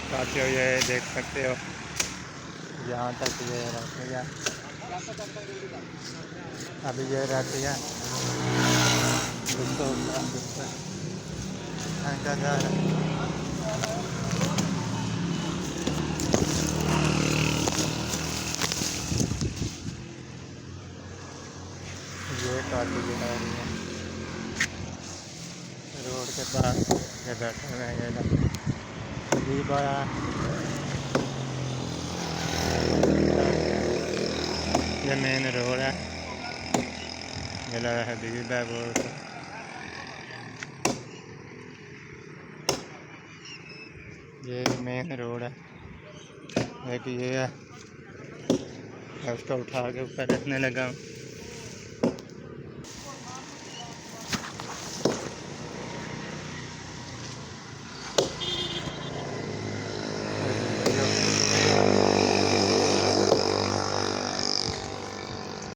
साथियों ये देख सकते हो यहाँ तक ये रहती है। अभी ये रहती है दोस्तों का घर है। ये काली जो है रोड के पास ये बैठे हुए हैं। ये बड़ा ये मेन रोड है। ये लगा है बीबी बहुत ये मेन रोड है। एक ये है उसको उठा के ऊपर रखने लगा हूँ।